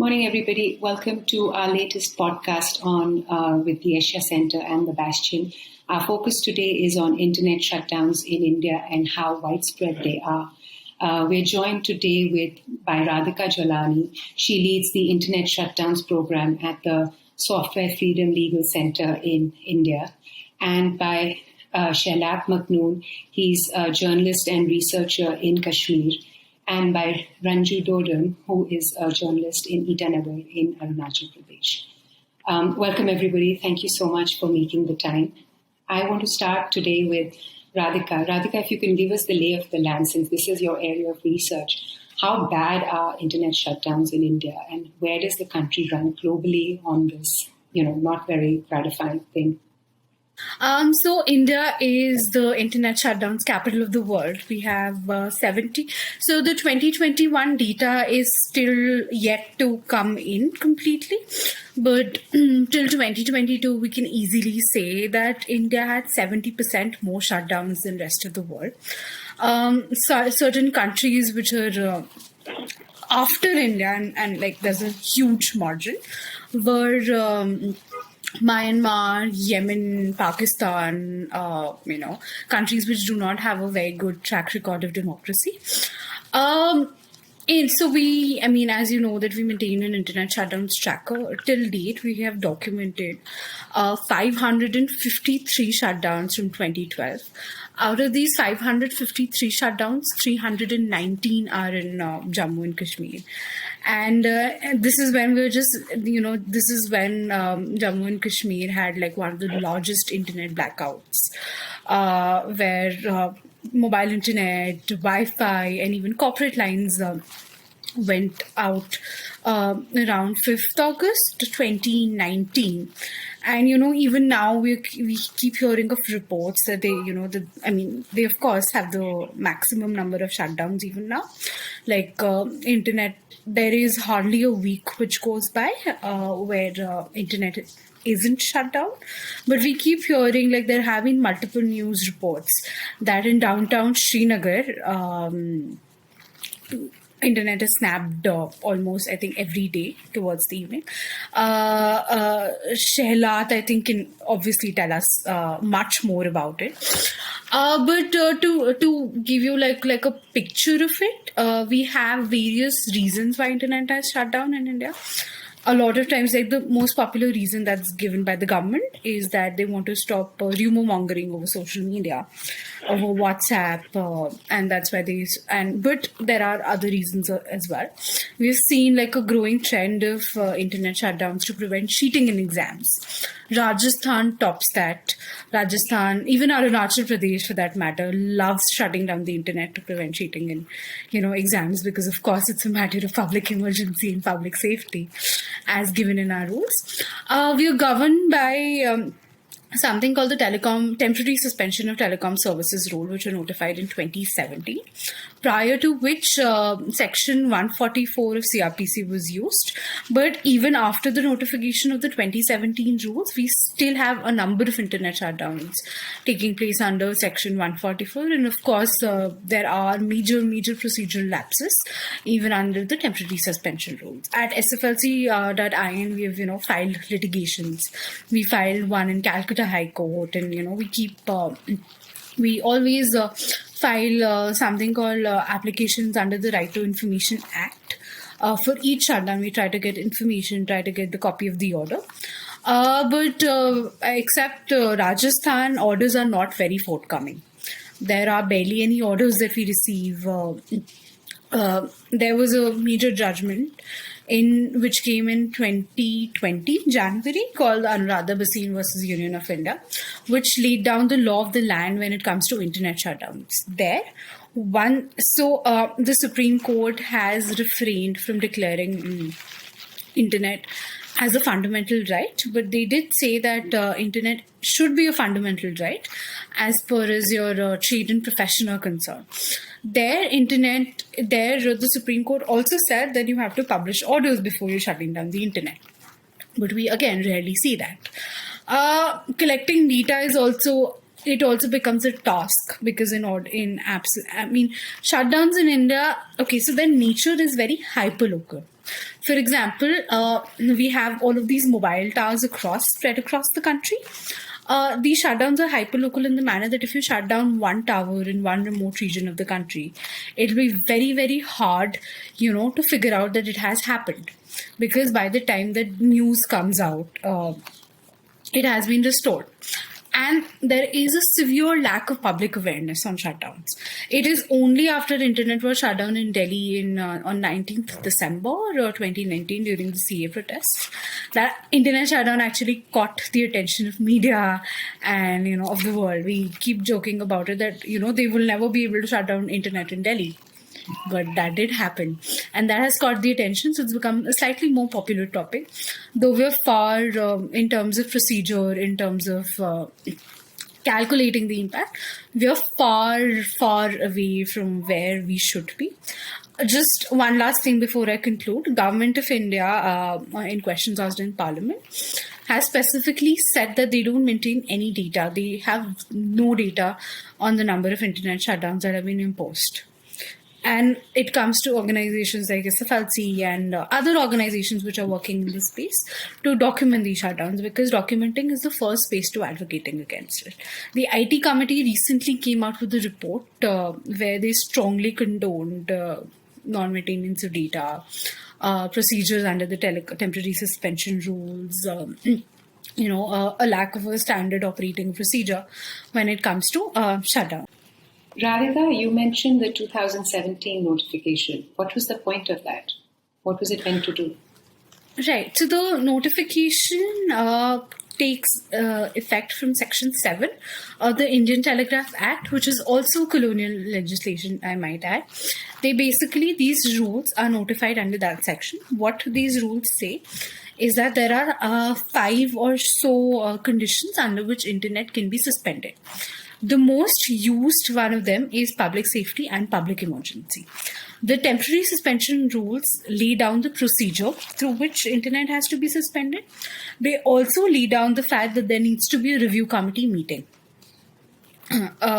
Morning, everybody. Welcome to our latest podcast on with the Asia Center and the Bastion. Our focus today is on internet shutdowns in India and how widespread they are. We're joined today by Radhika Jalani. She leads the Internet Shutdowns program at the Software Freedom Legal Center in India, and by Shailak Maknoon. He's a journalist and researcher in Kashmir, and by Ranju Dodam, who is a journalist in Itanagar in Arunachal Pradesh. Welcome, everybody. Thank you so much for making the time. I want to start today with Radhika. Radhika, if you can give us the lay of the land, since this is your area of research. How bad are internet shutdowns in India, and where does the country run globally on this, not very gratifying thing? So India is the internet shutdowns capital of the world. We have 70. So the 2021 data is still yet to come in completely. But till 2022, we can easily say that India had 70% more shutdowns than the rest of the world. Certain countries which are after India, and like there's a huge margin, were Myanmar, Yemen, Pakistan, countries which do not have a very good track record of democracy. And so as you know, that we maintain an internet shutdowns tracker. Till date, we have documented 553 shutdowns from 2012. Out of these 553 shutdowns, 319 are in Jammu and Kashmir. And this is when Jammu and Kashmir had like one of the largest internet blackouts, where mobile internet, Wi-Fi, and even corporate lines went out around 5th August 2019. And, even now we keep hearing of reports that they of course have the maximum number of shutdowns even now. Like internet, there is hardly a week which goes by where internet isn't shut down. But we keep hearing, like, there have been multiple news reports that in downtown Srinagar, internet is snapped almost, I think, every day towards the evening. Shehlat, I think, can obviously tell us much more about it. But to give you like a picture of it, we have various reasons why internet has shut down in India. A lot of times, like the most popular reason that's given by the government is that they want to stop rumor mongering over social media, over WhatsApp, and that's why but there are other reasons as well. We've seen like a growing trend of internet shutdowns to prevent cheating in exams. Rajasthan tops that. Rajasthan, even Arunachal Pradesh for that matter, loves shutting down the internet to prevent cheating in, exams, because of course it's a matter of public emergency and public safety, as given in our rules. We are governed by something called the Temporary Suspension of Telecom Services Rule, which were notified in 2017, prior to which Section 144 of CRPC was used. But even after the notification of the 2017 rules, we still have a number of internet shutdowns taking place under Section 144. And of course, there are major procedural lapses even under the temporary suspension rules. At SFLC.in, we have, filed litigations. We filed one in Calcutta High Court, and we always file something called applications under the Right to Information Act. For each shutdown, we try to get information, try to get the copy of the order. But except Rajasthan, orders are not very forthcoming. There are barely any orders that we receive. There was a major judgment which came in 2020, January, called Anuradha Bhasin versus Union of India, which laid down the law of the land when it comes to internet shutdowns. The Supreme Court has refrained from declaring internet as a fundamental right, but they did say that internet should be a fundamental right as per as your trade and profession are concerned. The Supreme Court also said that you have to publish orders before you're shutting down the internet. But we again rarely see that. Collecting data is also becomes a task, because shutdowns in India, okay, so their nature is very hyperlocal. For example, we have all of these mobile towers spread across the country. These shutdowns are hyperlocal in the manner that if you shut down one tower in one remote region of the country, it'll be very, very hard, to figure out that it has happened. Because by the time that news comes out, it has been restored. And there is a severe lack of public awareness on shutdowns. It is only after internet was shut down in Delhi on 19th December 2019 during the CA protests that internet shutdown actually caught the attention of media and of the world. We keep joking about it that they will never be able to shut down internet in Delhi. But that did happen, and that has caught the attention, so it's become a slightly more popular topic, though we're far in terms of procedure, in terms of calculating the impact, we're far away from where we should be. Just one last thing before I conclude. Government of India, in questions asked in Parliament, has specifically said that they don't maintain any data. They have no data on the number of internet shutdowns that have been imposed. And it comes to organizations like SFLC and other organizations which are working in this space to document these shutdowns, because documenting is the first space to advocating against it. The IT committee recently came out with a report where they strongly condoned non-maintenance of data, procedures under the temporary suspension rules, a lack of a standard operating procedure when it comes to shutdown. Radhika, you mentioned the 2017 notification. What was the point of that? What was it meant to do? Right. So the notification takes effect from Section 7 of the Indian Telegraph Act, which is also colonial legislation, I might add. These rules are notified under that section. What these rules say is that there are 5 or so conditions under which internet can be suspended. The most used one of them is public safety and public emergency. The temporary suspension rules lay down the procedure through which internet has to be suspended. They also lay down the fact that there needs to be a review committee meeting,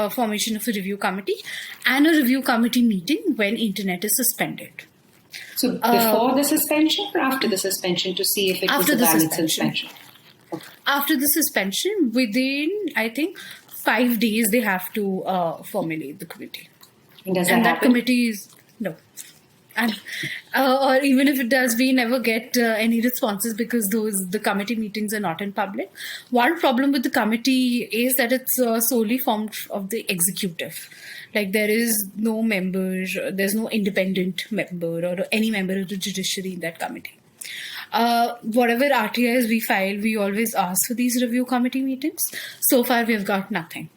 formation of a review committee, and a review committee meeting when internet is suspended. So before the suspension or after the suspension, to see if it was a valid suspension? Okay. After the suspension, within, I think, 5 days, they have to formulate the committee. And does that committee is no. And or even if it does, we never get any responses because the committee meetings are not in public. One problem with the committee is that it's solely formed of the executive. Like there is no member, there's no independent member or any member of the judiciary in that committee. Whatever RTIs we file, we always ask for these review committee meetings. So far, we have got nothing.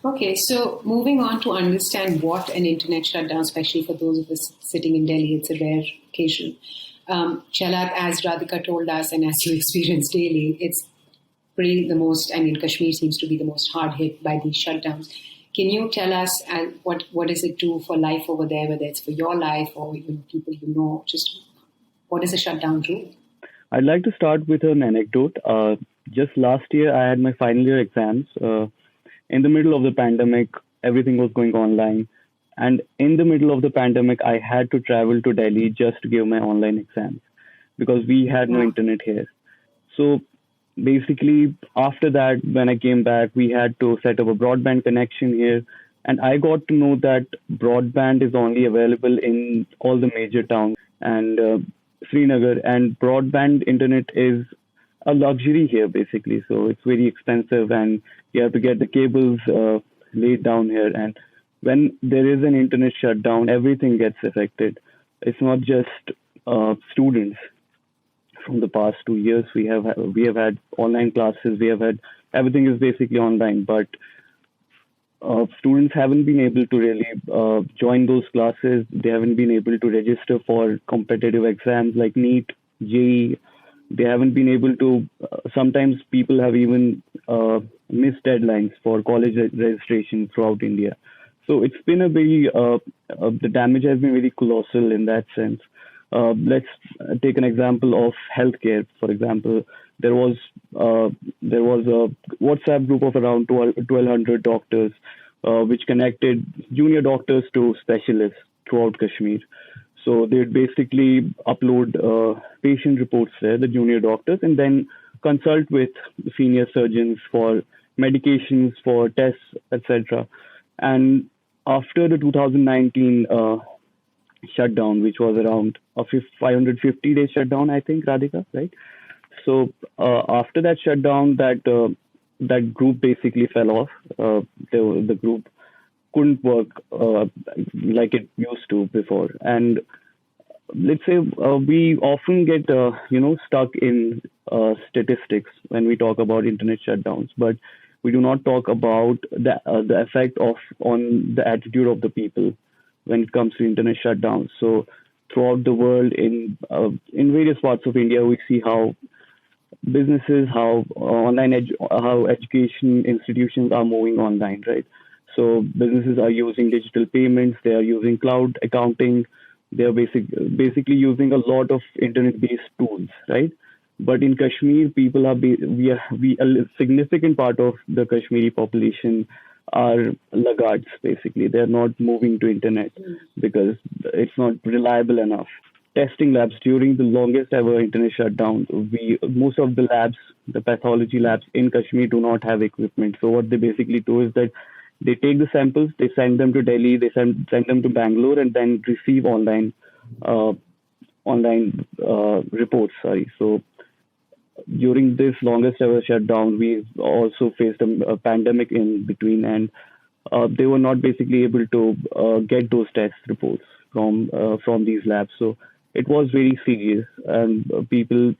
Okay, so moving on to understand what an internet shutdown, especially for those of us sitting in Delhi, it's a rare occasion. Chalat, as Radhika told us, and as you experience daily, it's pretty Kashmir seems to be the most hard hit by these shutdowns. Can you tell us what does it do for life over there, whether it's for your life or even people you know? Just what does a shutdown do? I'd like to start with an anecdote. Just last year, I had my final year exams. In the middle of the pandemic, everything was going online. And in the middle of the pandemic, I had to travel to Delhi just to give my online exams because we had no internet here. So basically, after that, when I came back, we had to set up a broadband connection here. And I got to know that broadband is only available in all the major towns and Srinagar, and broadband internet is a luxury here, basically. So it's very expensive and you have to get the cables laid down here. And when there is an internet shutdown, everything gets affected. It's not just students. From the past 2 years, we have had online classes. We have had everything is basically online, but students haven't been able to really join those classes. They haven't been able to register for competitive exams like NEET, JEE. They haven't been able to. Sometimes people have even missed deadlines for college registration throughout India. So it's been a very the damage has been very colossal in that sense. Let's take an example of healthcare. For example, there was a WhatsApp group of around 1,200 doctors, which connected junior doctors to specialists throughout Kashmir. So they'd basically upload patient reports there, the junior doctors, and then consult with senior surgeons for medications, for tests, etc. And after the 2019 shutdown, which was around a 550-day shutdown, I think, Radhika, right? So after that shutdown, that group basically fell off. The group couldn't work like it used to before, and let's say we often get stuck in statistics when we talk about internet shutdowns, but we do not talk about the effect of on the attitude of the people when it comes to internet shutdowns. So throughout the world, in various parts of India, we see how businesses, how how education institutions are moving online, right? So businesses are using digital payments, they are using cloud accounting, they are basically using a lot of internet-based tools, right? But in Kashmir, people are we a significant part of the Kashmiri population are laggards. Basically, they're not moving to internet because it's not reliable enough. Testing labs during the longest ever internet shutdown, most of the labs, the pathology labs in Kashmir, do not have equipment. So what they basically do is that they take the samples, they send them to Delhi, they send them to Bangalore, and then receive online reports. Sorry. So during this longest ever shutdown, we also faced a pandemic in between, and they were not basically able to get those test reports from these labs. So it was very serious, and people.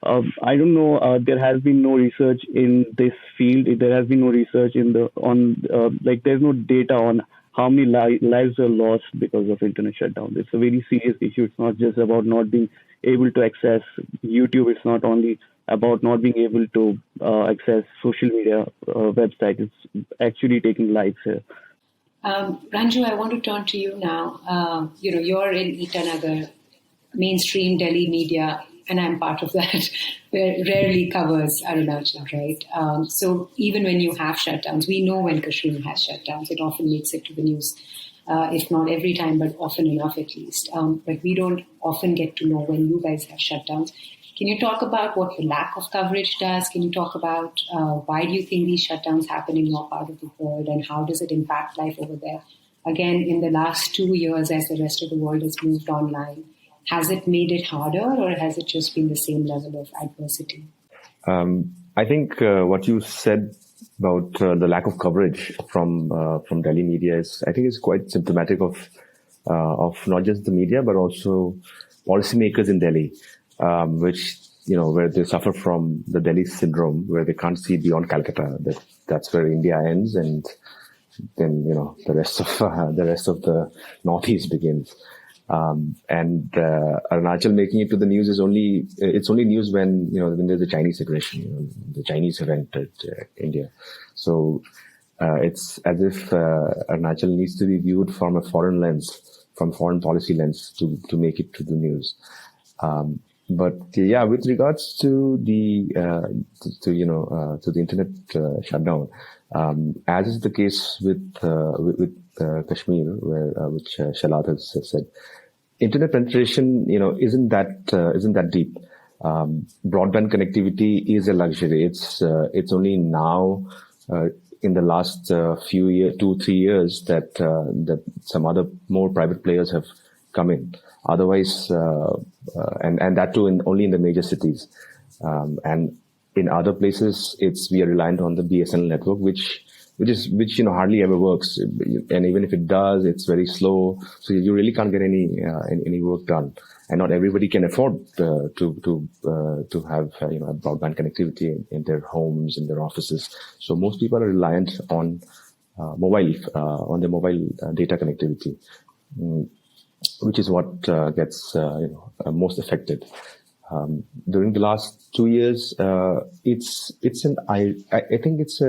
I don't know. There has been no research in this field. There has been no research there's no data on how many lives are lost because of internet shutdown. It's a very serious issue. It's not just about not being able to access YouTube. It's not only about not being able to access social media websites. It's actually taking lives here. Ranju, I want to turn to you now. You're in Itanagar, mainstream Delhi media, and I'm part of that, rarely covers Arunachal, right? So even when you have shutdowns, we know when Kashmir has shutdowns, it often makes it to the news, if not every time, but often enough at least. But we don't often get to know when you guys have shutdowns. Can you talk about what the lack of coverage does? Can you talk about why do you think these shutdowns happen in your part of the world, and how does it impact life over there? Again, in the last 2 years, as the rest of the world has moved online, has it made it harder, or has it just been the same level of adversity? I think what you said about the lack of coverage from Delhi media is quite symptomatic of not just the media but also policymakers in Delhi, which where they suffer from the Delhi syndrome, where they can't see beyond Calcutta. That's where India ends, and then the rest of the Northeast begins. Arunachal making it to the news is only news when there's a Chinese aggression, the Chinese have entered India. So it's as if Arunachal needs to be viewed from a foreign lens, from foreign policy lens to make it to the news. But yeah, with regards to the internet shutdown, as is the case with Kashmir, which Shalat has said, internet penetration, isn't that deep. Broadband connectivity is a luxury. It's only now, in the last 2-3 years, that some other more private players have come in. Otherwise, and that too only in the major cities, and in other places, we are reliant on the BSNL network, which hardly ever works, and even if it does, it's very slow. So you really can't get any work done, and not everybody can afford to have broadband connectivity in their homes, in their offices. So most people are reliant on their mobile data connectivity, which is what gets most affected. During the last 2 years, I think it's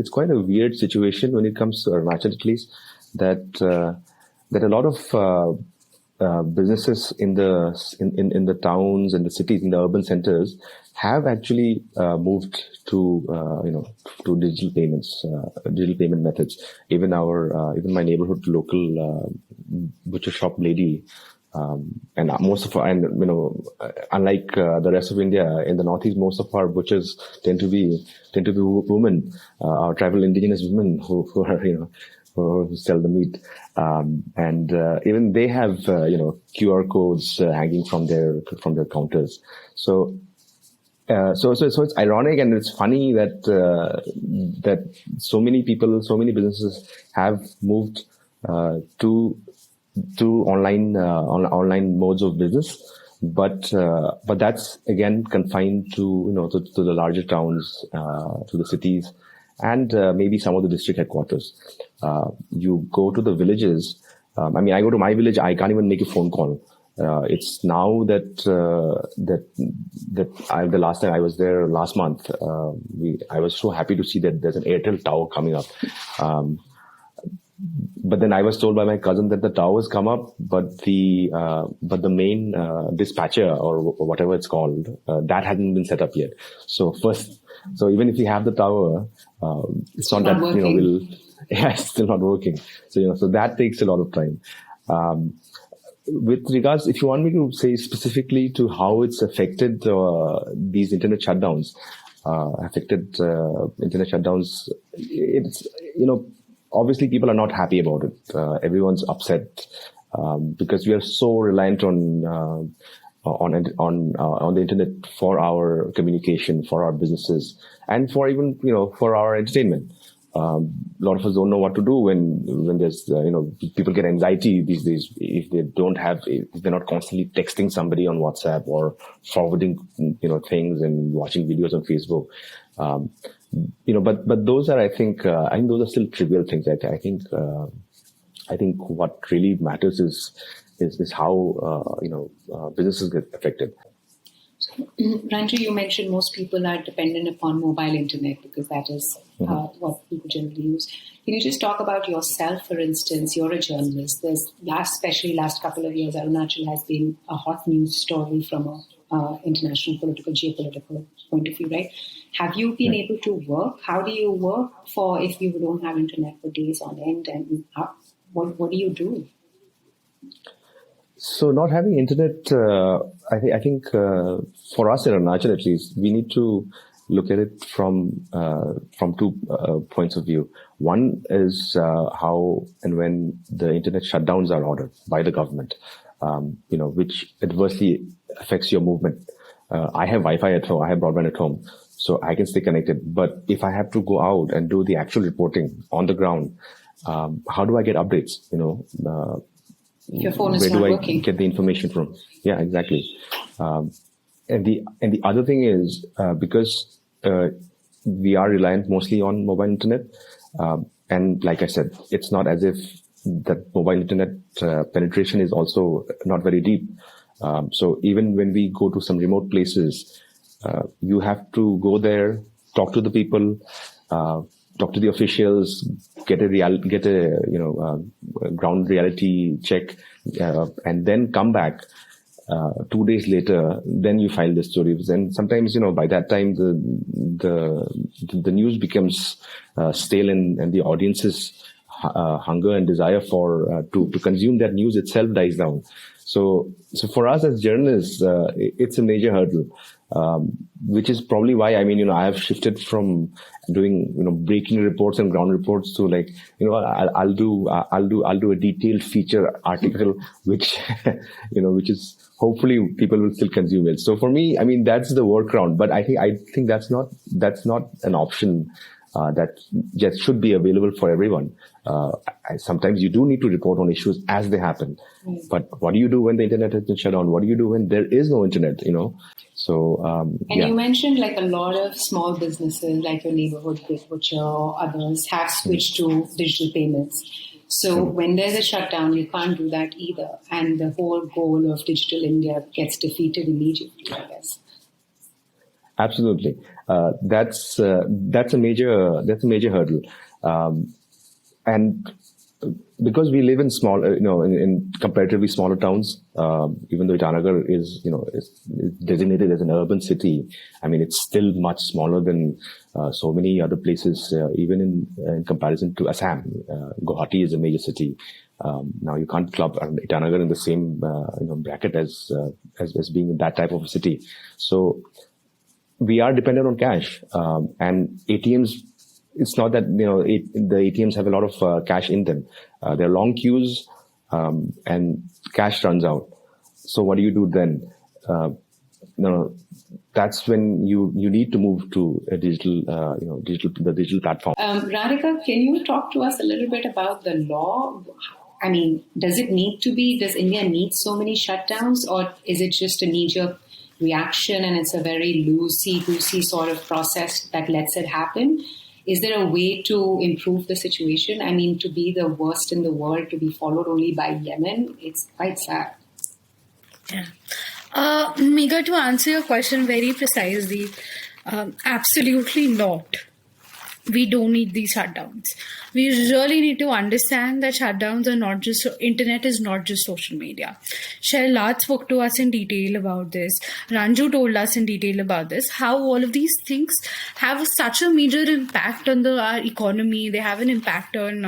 quite a weird situation when it comes to Arunachal, at least, that a lot of businesses in the towns and the cities, in the urban centers, have actually moved to digital payments, digital payment methods. Even my neighborhood local butcher shop lady And most of our, and unlike the rest of India, in the Northeast, most of our butchers tend to be women, our tribal indigenous women who are, who sell the meat. And even they have, QR codes hanging from their counters. So it's ironic and it's funny that that so many people, so many businesses have moved to online modes of business, but that's again confined to to the larger towns, to the cities, and maybe some of the district headquarters. You go to the villages. I go to my village. I can't even make a phone call. It's now that the last time I was there last month, I was so happy to see that there's an Airtel tower coming up. But then I was told by my cousin that the tower has come up, but the main dispatcher or whatever it's called, that hasn't been set up yet. So even if we have the tower, it's not that it's still not working. So so that takes a lot of time. With regards, if you want me to say specifically to how it's affected these internet shutdowns, it's obviously people are not happy about it. Everyone's upset because we are so reliant on the internet for our communication, for our businesses, and for even for our entertainment. A lot of us don't know what to do when there's people get anxiety these days if they're not constantly texting somebody on WhatsApp or forwarding things and watching videos on Facebook. But those are I think those are still trivial things. I think what really matters is how businesses get affected. Ranju, you mentioned most people are dependent upon mobile internet because that is what people generally use. Can you just talk about yourself, for instance? You're a journalist. Especially last couple of years, Arunachal has been a hot news story from a international political, geopolitical point of view, right? Have you been able to work? How do you work if you don't have internet for days on end? And what do you do? So not having internet, I think for us in Arunachal at least, we need to look at it from 2 points of view. One is how and when the internet shutdowns are ordered by the government, which adversely affects your movement. I have Wi-Fi at home, I have broadband at home, so I can stay connected. But if I have to go out and do the actual reporting on the ground, how do I get updates? Your phone is where not do I working. get the information from? Yeah, exactly. And the other thing is because we are reliant mostly on mobile internet, and like I said, it's not as if that mobile internet penetration is also not very deep. So even when we go to some remote places, you have to go there, talk to the people, talk to the officials, get a ground reality check, and then come back 2 days later. Then you file the stories, and sometimes by that time the news becomes stale, and the audience's hunger and desire to consume that news itself dies down. So for us as journalists, it's a major hurdle. Which is probably why I have shifted from doing breaking reports and ground reports to I'll do a detailed feature article which which is hopefully people will still consume it. So for me, that's the workaround. But I think that's not an option that just should be available for everyone. Sometimes you do need to report on issues as they happen. But what do you do when the internet has been shut down? What do you do when there is no internet? So you mentioned a lot of small businesses like your neighborhood butcher or others have switched to digital payments. So when there's a shutdown, you can't do that either, and the whole goal of Digital India gets defeated immediately, I guess. Absolutely, that's a major hurdle, and because we live in small, in comparatively smaller towns, even though Itanagar is designated as an urban city, it's still much smaller than so many other places, even in comparison to Assam. Guwahati is a major city. Now you can't club Itanagar in the same bracket as being in that type of a city. So we are dependent on cash, and ATMs. It's not that the ATMs have a lot of cash in them. There are long queues, and cash runs out. So what do you do then? That's when you need to move to a the digital platform. Radhika, can you talk to us a little bit about the law? I mean, does India need so many shutdowns, or is it just a knee-jerk reaction and it's a very loosey-goosey sort of process that lets it happen? Is there a way to improve the situation? I mean, to be the worst in the world, to be followed only by Yemen, it's quite sad. Yeah. Megha, to answer your question very precisely, absolutely not. We don't need these shutdowns. We really need to understand that shutdowns are not just, internet is not just social media. Shailat spoke to us in detail about this. Ranju told us in detail about this, how all of these things have such a major impact on our economy. They have an impact on,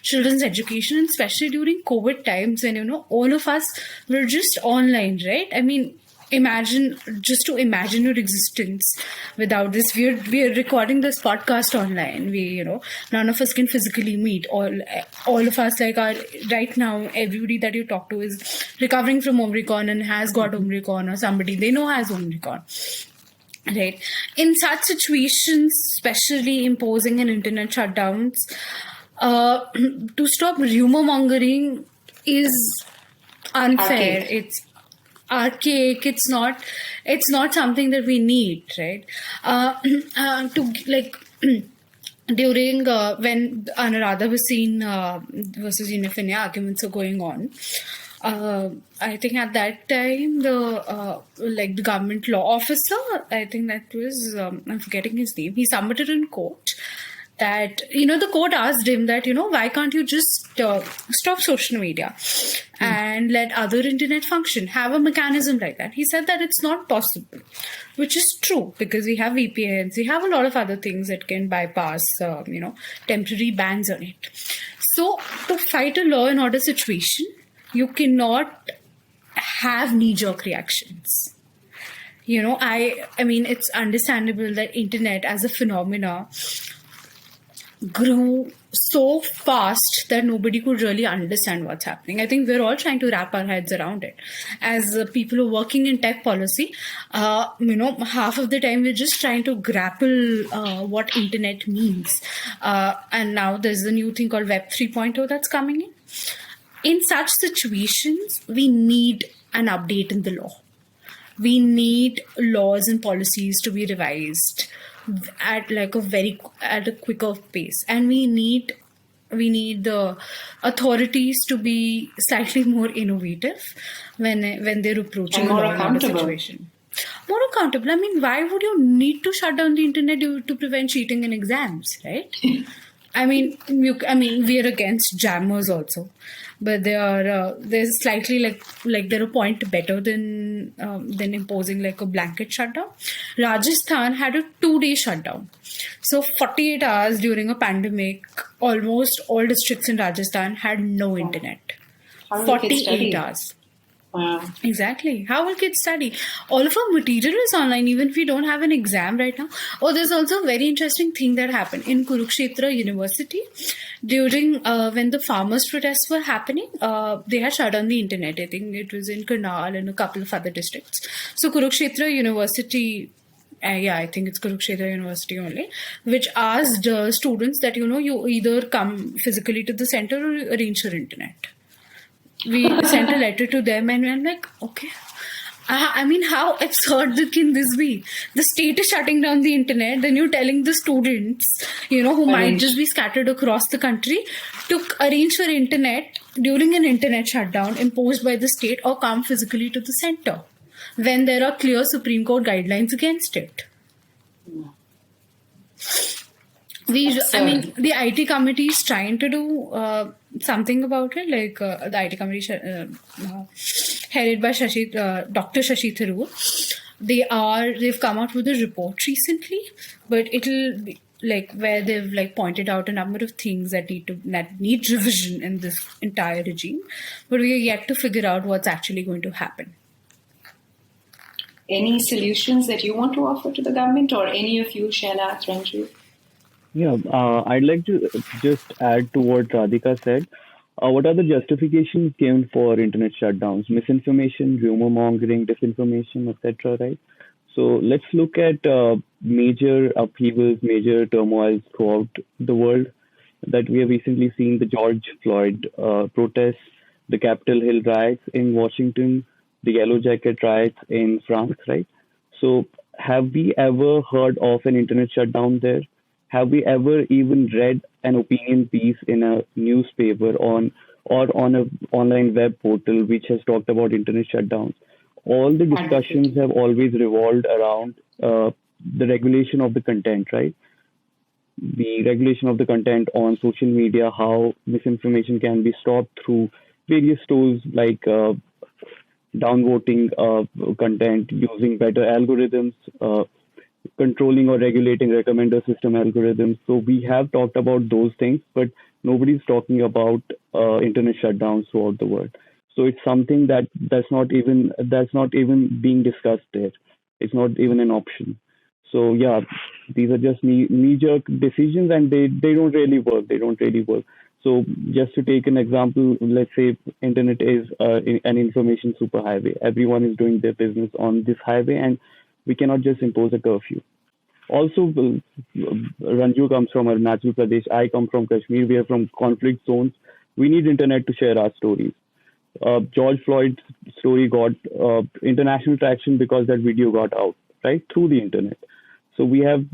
children's education, and especially during COVID times when, all of us were just online, right? I mean, imagine your existence without this. We're recording this podcast online. None of us can physically meet. All of us, right now, everybody that you talk to is recovering from Omicron and has got Omicron, or somebody they know has Omicron. Right. In such situations, especially imposing an internet shutdowns, to stop rumor mongering is unfair. It's archaic. It's not something that we need, right? During when Anuradha Bhasin versus Unifinia arguments are going on, I think at that time the government law officer, I think that was I'm forgetting his name, he submitted in court that, the court asked him that, why can't you just stop social media and let other internet function, have a mechanism like that. He said that it's not possible, which is true, because we have VPNs, we have a lot of other things that can bypass, temporary bans on it. So to fight a law and order situation, you cannot have knee-jerk reactions. I mean, it's understandable that internet as a phenomena grew so fast that nobody could really understand what's happening. I think we're all trying to wrap our heads around it. As people who are working in tech policy, half of the time we're just trying to grapple what internet means. And now there's a new thing called Web 3.0 that's coming in. In such situations, we need an update in the law. We need laws and policies to be revised at a quicker pace, and we need the authorities to be slightly more innovative when they're approaching more law and order situation. More accountable. I mean, why would you need to shut down the internet to prevent cheating in exams, right? I mean, we are against jammers also, but they're slightly they're a point better than imposing a blanket shutdown. Rajasthan had a 2-day shutdown, so 48 hours during a pandemic. Almost all districts in Rajasthan had no internet. 48 hours. Wow. Exactly. How will kids study? All of our material is online, even if we don't have an exam right now. Oh, there's also a very interesting thing that happened in Kurukshetra University during when the farmers' protests were happening. They had shut down the internet. I think it was in Karnal and a couple of other districts. So Kurukshetra University, I think it's Kurukshetra University only, which asked students that you either come physically to the center or arrange your internet. We sent a letter to them and I'm like, okay. I mean, how absurd can this be? The state is shutting down the internet, then you're telling the students, who might just be scattered across the country, to arrange for internet during an internet shutdown imposed by the state, or come physically to the center when there are clear Supreme Court guidelines against it. The IT committee is trying to do something about it, the IT committee headed by Dr. Shashi Tharoor. They've come out with a report recently, but where they've pointed out a number of things that need revision in this entire regime, but we are yet to figure out what's actually going to happen. Any solutions that you want to offer to the government, or any of you, Shailat, Ranju? Yeah, I'd like to just add to what Radhika said. What are the justifications given for internet shutdowns? Misinformation, rumor mongering, disinformation, etc. Right? So let's look at major upheavals, major turmoils throughout the world that we have recently seen: the George Floyd protests, the Capitol Hill riots in Washington, the Yellow Jacket riots in France, right? So have we ever heard of an internet shutdown there? Have we ever even read an opinion piece in a newspaper or on a online web portal which has talked about internet shutdowns? All the discussions have always revolved around the regulation of the content, right? The regulation of the content on social media, how misinformation can be stopped through various tools like downvoting content, using better algorithms, controlling or regulating recommender system algorithms. So we have talked about those things, but nobody's talking about internet shutdowns throughout the world. So it's something that's not even being discussed there. It's not even an option. So yeah, these are just knee-jerk decisions, and they don't really work. They don't really work. So just to take an example, let's say internet is an information superhighway. Everyone is doing their business on this highway, and we cannot just impose a curfew. Also, Ranju comes from Arunachal Pradesh. I come from Kashmir. We are from conflict zones. We need internet to share our stories. George Floyd's story got international traction because that video got out, right, through the internet. So we have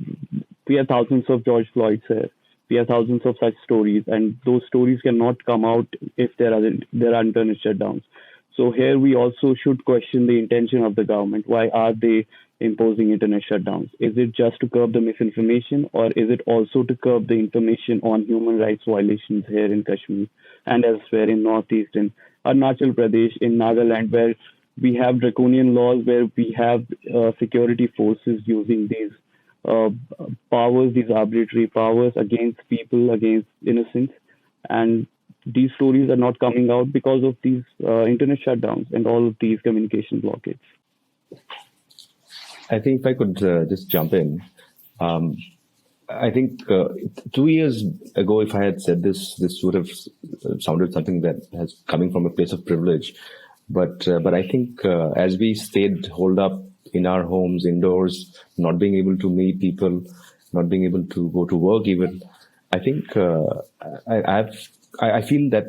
thousands of George Floyds here. We have thousands of such stories, and those stories cannot come out if there are internet shutdowns. So here we also should question the intention of the government. Why are they imposing internet shutdowns? Is it just to curb the misinformation, or is it also to curb the information on human rights violations here in Kashmir and elsewhere in Northeast, in Arunachal Pradesh, in Nagaland, where we have draconian laws, where we have security forces using these powers, these arbitrary powers against people, against innocents. And these stories are not coming out because of these internet shutdowns and all of these communication blockades. I think if I could just jump in, I think 2 years ago, if I had said this would have sounded something that has coming from a place of privilege. But I think as we stayed holed up in our homes, indoors, not being able to meet people, not being able to go to work even, I think I feel that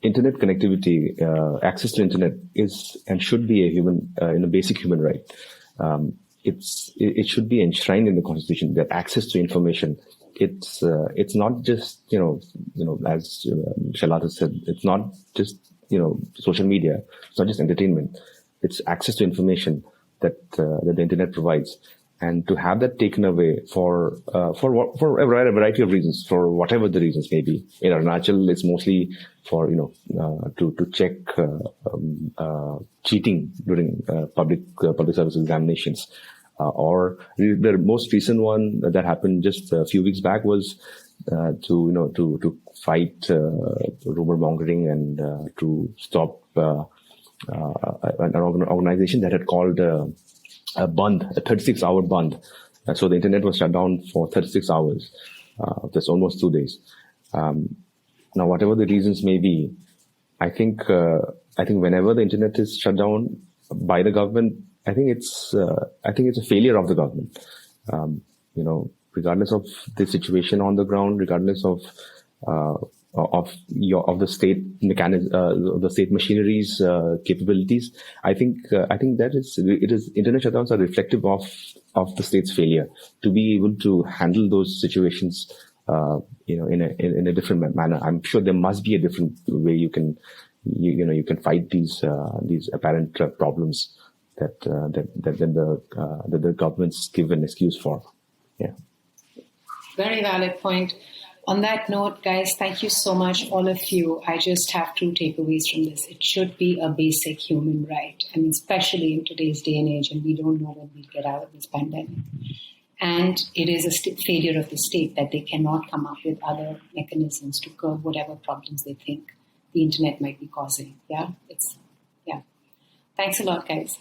internet connectivity, access to internet is and should be a basic human right. It should be enshrined in the Constitution that access to information. It's not just as Shailat has said, it's not just social media. It's not just entertainment. It's access to information that the internet provides, and to have that taken away for a variety of reasons, for whatever the reasons may be. In Arunachal, it's mostly for to check cheating during public service examinations. Or the most recent one that happened just a few weeks back was to fight rumor mongering and to stop an organization that had called a band, a 36-hour band. So the internet was shut down for 36 hours. That's almost 2 days. Now, whatever the reasons may be, I think whenever the internet is shut down by the government, I think it's a failure of the government. Regardless of the situation on the ground, regardless of the state mechanism, the state machinery's capabilities, I think that internet shutdowns are reflective of the state's failure to be able to handle those situations, in a different manner. I'm sure there must be a different way you can fight these apparent problems that the governments give an excuse for. Yeah. Very valid point. On that note, guys, thank you so much, all of you. I just have 2 takeaways from this. It should be a basic human right. I mean, especially in today's day and age, and we don't know when we'll get out of this pandemic. And it is a failure of the state that they cannot come up with other mechanisms to curb whatever problems they think the internet might be causing. Yeah. Thanks a lot, guys.